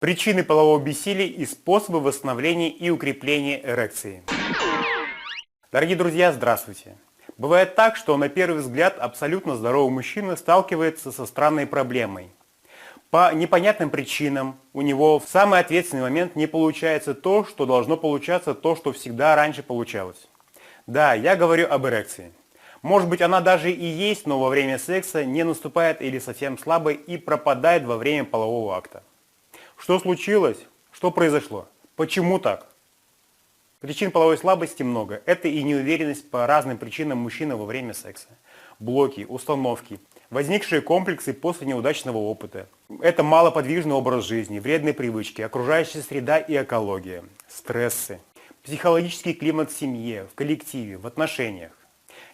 Причины полового бессилия и способы восстановления и укрепления эрекции. Дорогие друзья, здравствуйте! Бывает так, что на первый взгляд абсолютно здоровый мужчина сталкивается со странной проблемой. По непонятным причинам у него в самый ответственный момент не получается то, что должно получаться, то, что всегда раньше получалось. Да, я говорю об эрекции. Может быть, она даже и есть, но во время секса не наступает или совсем слабо и пропадает во время полового акта. Что случилось? Что произошло? Почему так? Причин половой слабости много. Это и неуверенность по разным причинам мужчины во время секса. Блоки, установки, возникшие комплексы после неудачного опыта. Это малоподвижный образ жизни, вредные привычки, окружающая среда и экология, стрессы, психологический климат в семье, в коллективе, в отношениях,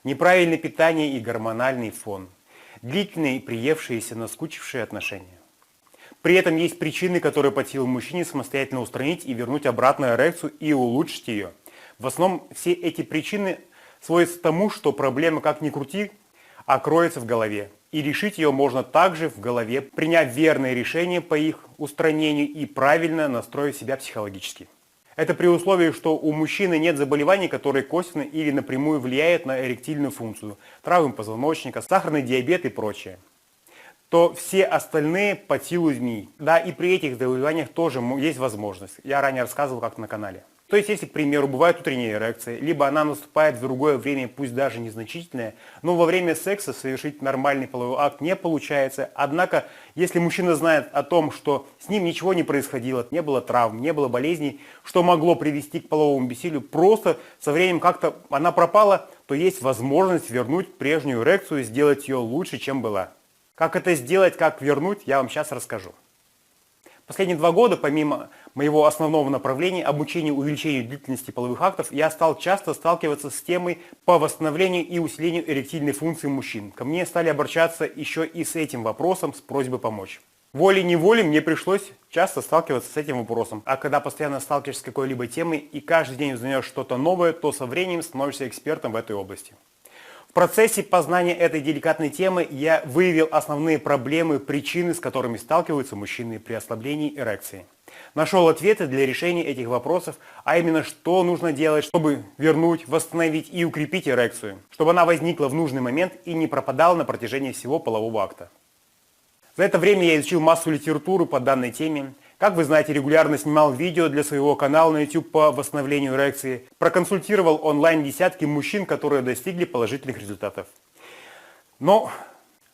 неправильное питание и гормональный фон, длительные, приевшиеся, наскучившие отношения. При этом есть причины, которые под силу мужчине самостоятельно устранить и вернуть обратно эрекцию и улучшить ее. В основном все эти причины сводятся к тому, что проблема, как ни крути, кроется в голове. И решить ее можно также в голове, приняв верное решение по их устранению и правильно настроив себя психологически. Это при условии, что у мужчины нет заболеваний, которые косвенно или напрямую влияют на эректильную функцию, травмы позвоночника, сахарный диабет и прочее. То все остальные под силу змей. Да, и при этих заболеваниях тоже есть возможность. Я ранее рассказывал как на канале. То есть, если, к примеру, бывает утренняя эрекция, либо она наступает в другое время, пусть даже незначительное, но во время секса совершить нормальный половой акт не получается. Однако, если мужчина знает о том, что с ним ничего не происходило, не было травм, не было болезней, что могло привести к половому бессилию, просто со временем как-то она пропала, то есть возможность вернуть прежнюю эрекцию и сделать ее лучше, чем была. Как это сделать, как вернуть, я вам сейчас расскажу. Последние 2 года, помимо моего основного направления обучения увеличению длительности половых актов, я стал часто сталкиваться с темой по восстановлению и усилению эректильной функции мужчин. Ко мне стали обращаться еще и с этим вопросом, с просьбой помочь. Волей-неволей мне пришлось часто сталкиваться с этим вопросом. А когда постоянно сталкиваешься с какой-либо темой и каждый день узнаешь что-то новое, то со временем становишься экспертом в этой области. В процессе познания этой деликатной темы я выявил основные проблемы, причины, с которыми сталкиваются мужчины при ослаблении эрекции. Нашел ответы для решения этих вопросов, а именно, что нужно делать, чтобы вернуть, восстановить и укрепить эрекцию, чтобы она возникла в нужный момент и не пропадала на протяжении всего полового акта. За это время я изучил массу литературы по данной теме. Как вы знаете, регулярно снимал видео для своего канала на YouTube по восстановлению эрекции. Проконсультировал онлайн десятки мужчин, которые достигли положительных результатов. Но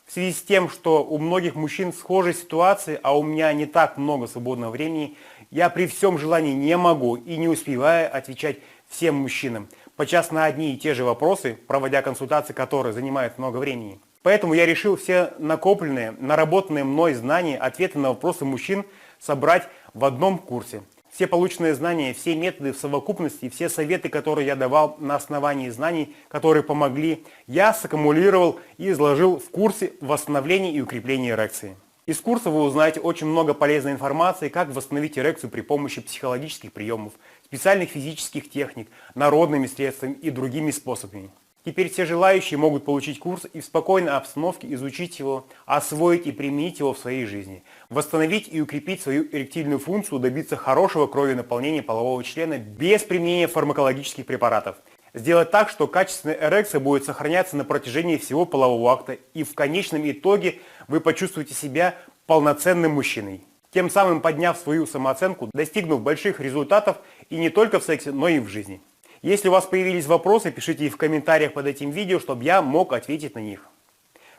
в связи с тем, что у многих мужчин схожие ситуации, а у меня не так много свободного времени, я при всем желании не могу и не успеваю отвечать всем мужчинам подчас на одни и те же вопросы, проводя консультации, которые занимают много времени. Поэтому я решил все накопленные, наработанные мной знания, ответы на вопросы мужчин собрать в одном курсе. Все полученные знания, все методы в совокупности, все советы, которые я давал на основании знаний, которые помогли, я саккумулировал и изложил в курсе восстановления и укрепления эрекции. Из курса вы узнаете очень много полезной информации, как восстановить эрекцию при помощи психологических приемов, специальных физических техник, народными средствами и другими способами. Теперь все желающие могут получить курс и в спокойной обстановке изучить его, освоить и применить его в своей жизни, восстановить и укрепить свою эректильную функцию, добиться хорошего кровенаполнения полового члена без применения фармакологических препаратов. Сделать так, что качественная эрекция будет сохраняться на протяжении всего полового акта, и в конечном итоге вы почувствуете себя полноценным мужчиной. Тем самым подняв свою самооценку, достигнув больших результатов и не только в сексе, но и в жизни. Если у вас появились вопросы, пишите их в комментариях под этим видео, чтобы я мог ответить на них.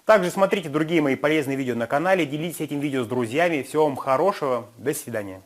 Также смотрите другие мои полезные видео на канале, делитесь этим видео с друзьями. Всего вам хорошего, до свидания.